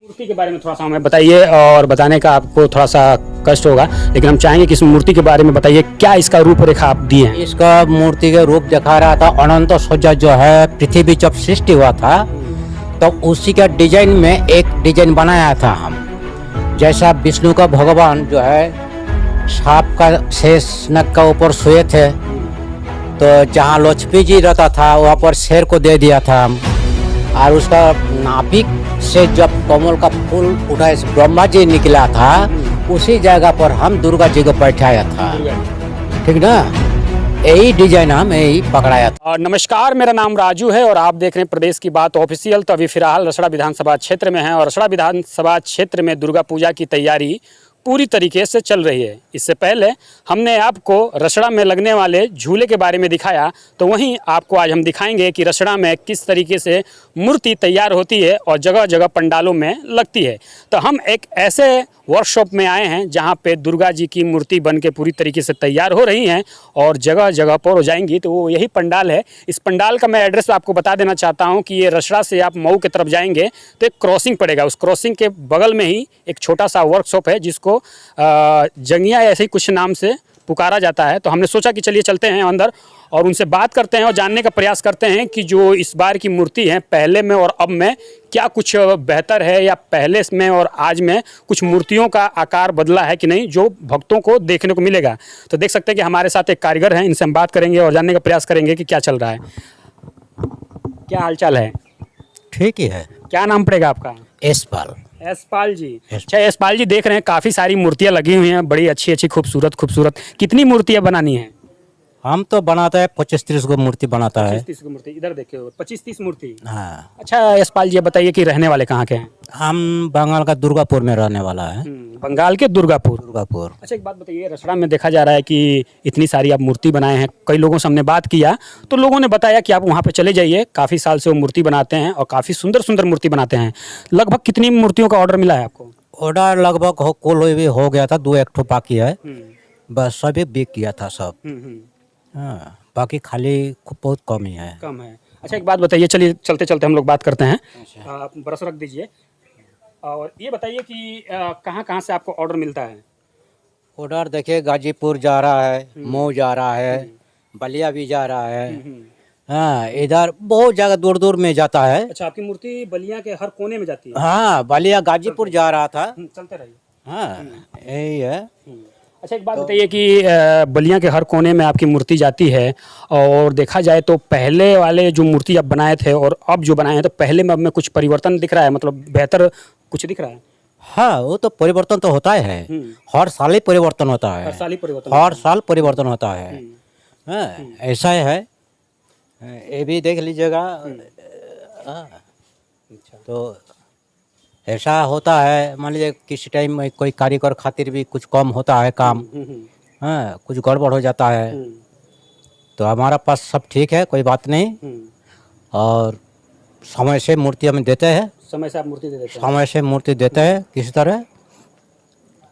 मूर्ति के बारे में थोड़ा सा हमें बताइए और बताने का आपको थोड़ा सा कष्ट होगा, लेकिन हम चाहेंगे कि इस मूर्ति के बारे में बताइए, क्या इसका रूपरेखा आप दिए हैं। इसका मूर्ति के रूप दिखा रहा था। अनंत सज्जा जो है पृथ्वी जब सृष्टि हुआ था तो उसी का डिजाइन में एक डिजाइन बनाया था हम। जैसा विष्णु का भगवान जो है सांप का शेष नग का ऊपर सोए थे, तो जहाँ लक्ष्मी जी रहता था वहाँ पर शेर को दे दिया था हम। और उसका नाभिक से जब कमल का फूल उठा ब्रह्मा जी निकला था, उसी जगह पर हम दुर्गा जी को बैठाया था। ठीक ना, यही डिजाइन हम यही पकड़ाया था। और नमस्कार, मेरा नाम राजू है और आप देख रहे हैं प्रदेश की बात ऑफिशियल। तो अभी फिलहाल रसड़ा विधानसभा क्षेत्र में है और रसड़ा विधानसभा क्षेत्र में दुर्गा पूजा की तैयारी पूरी तरीके से चल रही है। इससे पहले हमने आपको रसड़ा में लगने वाले झूले के बारे में दिखाया, तो वहीं आपको आज हम दिखाएंगे कि रसड़ा में किस तरीके से मूर्ति तैयार होती है और जगह जगह पंडालों में लगती है। तो हम एक ऐसे वर्कशॉप में आए हैं जहां पे दुर्गा जी की मूर्ति बन के पूरी तरीके से तैयार हो रही हैं और जगह जगह पर हो जाएंगी। तो वो यही पंडाल है। इस पंडाल का मैं एड्रेस आपको बता देना चाहता हूं कि ये रसड़ा से आप मऊ की तरफ जाएंगे तो एक क्रॉसिंग पड़ेगा। उस क्रॉसिंग के बगल में ही एक छोटा सा वर्कशॉप है जिसको जंगिया ऐसे ही कुछ नाम से पुकारा जाता है। तो हमने सोचा कि चलिए चलते हैं अंदर और उनसे बात करते हैं और जानने का प्रयास करते हैं कि जो इस बार की मूर्ति है पहले में और अब में क्या कुछ बेहतर है, या पहले में और आज में कुछ मूर्तियों का आकार बदला है कि नहीं, जो भक्तों को देखने को मिलेगा। तो देख सकते हैं कि हमारे साथ एक कारीगर हैं, इनसे हम बात करेंगे और जानने का प्रयास करेंगे कि क्या चल रहा है। क्या हालचाल है? ठीक ही है। क्या नाम पड़ेगा आपका? यशपाल। यशपाल जी। अच्छा यशपाल जी, देख रहे हैं काफ़ी सारी मूर्तियाँ लगी हुई हैं, बड़ी अच्छी अच्छी खूबसूरत खूबसूरत। कितनी मूर्तियाँ बनानी है? हम तो बनाता है 25-30 को मूर्ति बनाता है। 25-30 की मूर्ति इधर देखिए, 25-30 मूर्ति। हाँ, अच्छा यशपाल जी, बताइए कि रहने वाले कहाँ के हैं? हम बंगाल का दुर्गापुर में रहने वाला है। बंगाल के दुर्गापुर। दुर्गापुर। अच्छा एक बात बताइए, रसड़ा में देखा जा रहा है कि इतनी सारी आप मूर्ति बनाए हैं। कई लोगों से हमने बात किया तो लोगों ने बताया कि आप वहाँ पे चले जाइए, काफ़ी साल से वो मूर्ति बनाते हैं और काफ़ी सुंदर सुंदर मूर्ति बनाते हैं। लगभग कितनी मूर्तियों का ऑर्डर मिला है आपको? ऑर्डर लगभग कुल भी हो गया था, 2-1 ठो बाकी है। बस सभी बिक गया था सब। हाँ, बाकी खाली बहुत कम ही है। कम है। अच्छा एक बात बताइए, चलिए चलते चलते हम लोग बात करते हैं। आप ब्रश रख दीजिए और ये बताइए कि कहाँ कहाँ से आपको ऑर्डर मिलता है? ऑर्डर देखिए, गाजीपुर जा रहा है, मऊ जा रहा है, बलिया भी जा रहा है। हाँ, इधर बहुत जगह दूर दूर में जाता है। अच्छा, आपकी मूर्ति बलिया के हर कोने में जाती है? हाँ, बलिया गाजीपुर जा रहा था। चलते रहिए। हाँ, यही है। अच्छा एक बात बताइए कि बलिया के हर कोने में आपकी मूर्ति जाती है और देखा जाए तो पहले वाले जो मूर्ति आप बनाए थे और अब जो बनाए हैं, तो पहले में अब में कुछ परिवर्तन दिख रहा है, मतलब बेहतर कुछ दिख रहा है? हाँ, वो तो परिवर्तन तो होता है। हर साल ही परिवर्तन होता है। हर साल ही परिवर्तन? हर साल परिवर्तन होता है। हाँ, ऐसा है। ये भी देख लीजिएगा। हाँ, तो ऐसा होता है। मान लीजिए किसी टाइम में कोई कारीगर खातिर भी कुछ कम होता है काम। हाँ, कुछ गड़बड़ हो जाता है तो हमारा पास सब ठीक है, कोई बात नहीं। और समय से मूर्ति हम देते हैं। समय से आप मूर्ति दे देते हैं? समय से मूर्ति देते हैं, किसी तरह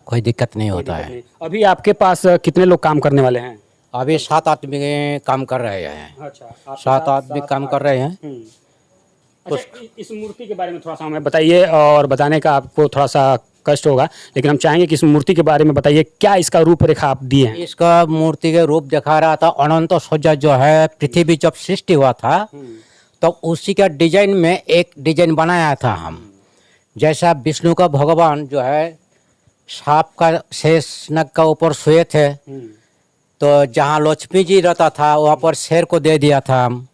कोई दिक्कत नहीं होता है। अभी आपके पास कितने लोग काम करने वाले हैं? अभी 7 आदमी काम कर रहे हैं। अच्छा, 7 आदमी काम कर रहे हैं। अच्छा इस मूर्ति के बारे में थोड़ा सा हमें बताइए और बताने का आपको थोड़ा सा कष्ट होगा, लेकिन हम चाहेंगे कि इस मूर्ति के बारे में बताइए, क्या इसका रूपरेखा आप दिए हैं। इसका मूर्ति के रूप दिखा रहा था। अनंत सज्जा जो है पृथ्वी जब सृष्टि हुआ था तो उसी का डिजाइन में एक डिजाइन बनाया था हम। जैसा विष्णु का भगवान जो है सांप का शेष नग का ऊपर सोए थे, तो जहाँ लक्ष्मी जी रहता था वहाँ पर शेर को दे दिया था हम।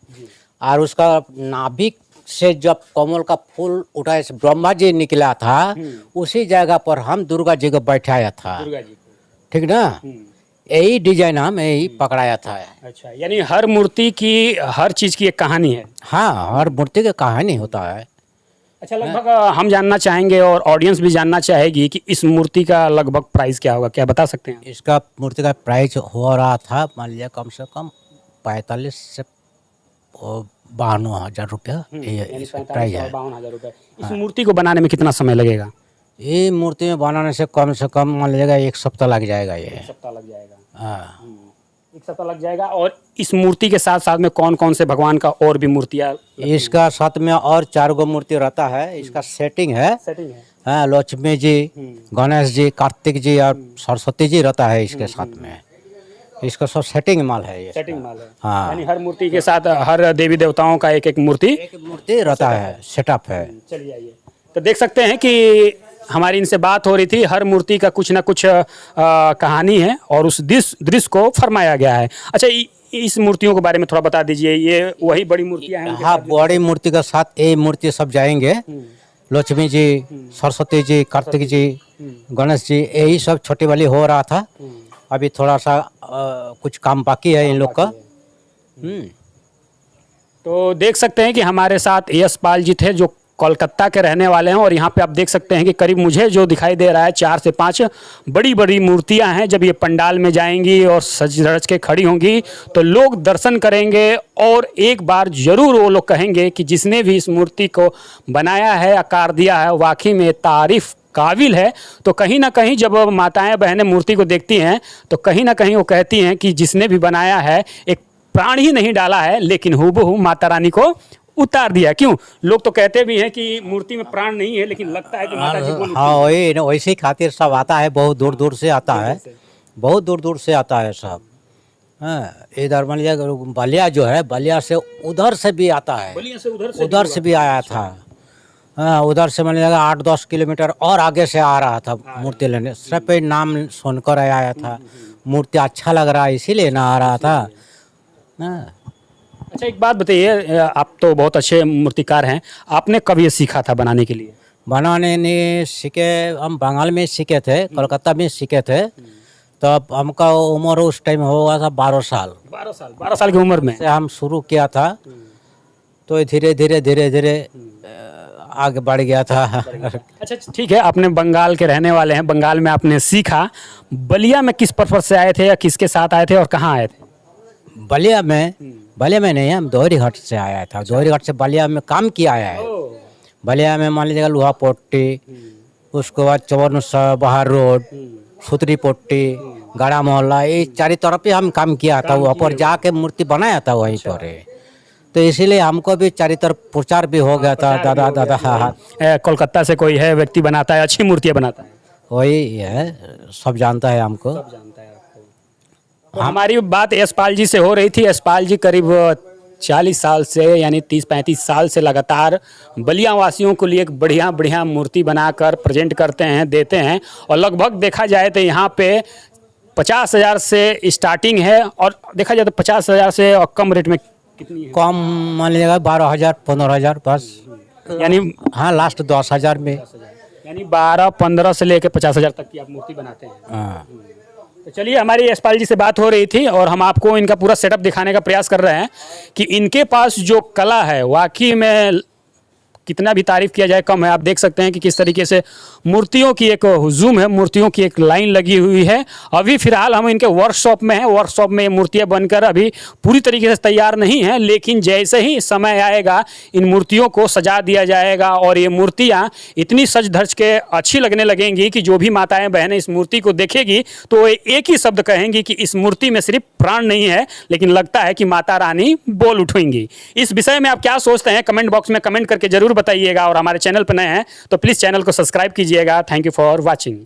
और उसका नाभिक से जब कमल का फूल उठा ब्रह्मा जी निकला था, उसी जगह पर हम दुर्गा जी को बैठाया था। ठीक ना, यही डिजाइन हम यही पकड़ाया था। अच्छा, यानी हर मूर्ति की हर चीज़ की एक कहानी है? हाँ, हर मूर्ति की कहानी होता है। अच्छा, लगभग हम जानना चाहेंगे और ऑडियंस भी जानना चाहेगी कि इस मूर्ति का लगभग प्राइस क्या होगा, क्या बता सकते हैं? इसका मूर्ति का प्राइस हो रहा था, मान लिया कम से कम 45 से 52,000 रुपया प्राइस है। 52,000 रुपये। इस मूर्ति को बनाने में कितना समय लगेगा? ये मूर्ति में बनाने से कम मान लीजिएगा 1 सप्ताह लग जाएगा। ये 1 सप्ताह लग जाएगा। हाँ, एक सप्ताह लग जाएगा। और इस मूर्ति के साथ साथ में कौन कौन से भगवान का और भी मूर्तियाँ इसका साथ में और 4 गो मूर्ति रहता है। इसका सेटिंग है, सेटिंग है? हाँ, लक्ष्मी जी, गणेश जी, कार्तिक जी और सरस्वती जी रहता है इसके साथ में। इसका सब सेटिंग माल है ये। सेटिंग माल है। हाँ। यानी हर मूर्ति के साथ हर देवी देवताओं का एक एक मूर्ति मूर्ति रहता है, सेटअप है। चलिए आइए। तो देख सकते हैं कि हमारी इनसे बात हो रही थी, हर मूर्ति का कुछ ना कुछ कहानी है और उस दृश्य को फरमाया गया है। अच्छा, इस मूर्तियों के बारे में थोड़ा बता दीजिए। ये वही बड़ी मूर्तियां हैं? हाँ, बड़ी मूर्ति के साथ ये मूर्ति सब जाएंगे। लक्ष्मी जी, सरस्वती जी, कार्तिक जी, गणेश जी, यही सब छोटी वाली हो रहा था। अभी थोड़ा सा कुछ काम बाकी है इन लोग का। तो देख सकते हैं कि हमारे साथ यशपाल जी थे, जो कोलकाता के रहने वाले हैं। और यहाँ पे आप देख सकते हैं कि करीब मुझे जो दिखाई दे रहा है 4 से 5 बड़ी बड़ी मूर्तियाँ हैं। जब ये पंडाल में जाएंगी और सज धज के खड़ी होंगी तो लोग दर्शन करेंगे और एक बार ज़रूर वो लोग कहेंगे कि जिसने भी इस मूर्ति को बनाया है, आकार दिया है, वाकई में तारीफ़ काबिल है। तो कहीं ना कहीं जब माताएं बहनें मूर्ति को देखती हैं तो कहीं ना कहीं वो कहती हैं कि जिसने भी बनाया है एक प्राण ही नहीं डाला है, लेकिन हूबहू माता रानी को उतार दिया। क्यों? लोग तो कहते भी हैं कि मूर्ति में प्राण नहीं है, लेकिन लगता है कि माता जी बोल। हाँ, वही वैसे ही खातिर सब आता है, बहुत दूर दूर से आता है, बहुत दूर दूर से आता है सब। हाँ, इधर मान लीजिए बलिया जो है, बलिया से उधर से भी आता है, बलिया से उधर से भी आया था। हाँ, उधर से मान लीजिएगा 8-10 किलोमीटर और आगे से आ रहा था मूर्ति लेने। सिर्फ पे नाम सुनकर आया था, मूर्ति अच्छा लग रहा है इसीलिए ना आ रहा था। हाँ। अच्छा, एक बात बताइए, आप तो बहुत अच्छे मूर्तिकार हैं, आपने कब ये सीखा था बनाने के लिए? बनाने नहीं सीखे, हम बंगाल में सीखे थे, कोलकाता में सीखे थे। तब हमका उम्र उस टाइम हुआ था 12 साल। 12 साल की उम्र में से हम शुरू किया था, तो धीरे धीरे धीरे धीरे आगे बढ़ गया था। अच्छा, ठीक है, आपने बंगाल के रहने वाले हैं, बंगाल में आपने सीखा। बलिया में किस पर्पज से आए थे या किसके साथ आए थे और कहाँ आए थे? बलिया में नहीं, हम दोहरीघाट से आया था। दोहरीघाट से बलिया में काम किया आया है। बलिया में मान लीजिएगा लोहा पोट्टी, उसके बाद चौवन बहार रोड, सुतरी पोट्टी, गाड़ा मोहल्ला, ये चारों तरफ ही हम काम किया था। वहाँ पर जाके मूर्ति बनाया था वहीं पर। तो इसीलिए हमको भी चारों तरफ प्रचार भी हो गया था। दादा कोलकाता से कोई है व्यक्ति बनाता है, अच्छी मूर्तियाँ बनाता है, वही है, सब जानता है हमको। तो हमारी बात यशपाल जी से हो रही थी। यशपाल जी करीब 40 साल से, यानी 30-35 साल से लगातार बलिया वासियों को लिए एक बढ़िया बढ़िया मूर्ति बनाकर प्रेजेंट करते हैं, देते हैं। और लगभग देखा जाए तो यहाँ पे 50,000 से स्टार्टिंग है, और देखा जाए तो 50,000 से और कम रेट में कितनी है? कम मान लीजिएगा 12,000 15,000 बस। यानी हाँ, लास्ट 10,000 में। यानी 12-15 से लेकर 50,000 तक की आप मूर्ति बनाते हैं। हाँ। तो चलिए, हमारी यशपाल जी से बात हो रही थी और हम आपको इनका पूरा सेटअप दिखाने का प्रयास कर रहे हैं कि इनके पास जो कला है वाकई में कितना भी तारीफ किया जाए कम है। आप देख सकते हैं कि किस तरीके से मूर्तियों की एक हुजूम है, मूर्तियों की एक लाइन लगी हुई है। अभी फिलहाल हम इनके वर्कशॉप में हैं। वर्कशॉप में ये मूर्तियाँ बनकर अभी पूरी तरीके से तैयार नहीं हैं, लेकिन जैसे ही समय आएगा इन मूर्तियों को सजा दिया जाएगा और ये मूर्तियाँ इतनी सज धज के अच्छी लगने लगेंगी कि जो भी माताएं बहनें इस मूर्ति को देखेगी तो एक ही शब्द कहेंगी कि इस मूर्ति में सिर्फ प्राण नहीं है, लेकिन लगता है कि माता रानी बोल उठेंगी। इस विषय में आप क्या सोचते हैं कमेंट बॉक्स में कमेंट करके जरूर बताइएगा। और हमारे चैनल पर नए हैं तो प्लीज़ चैनल को सब्सक्राइब कीजिएगा। Thank you for watching.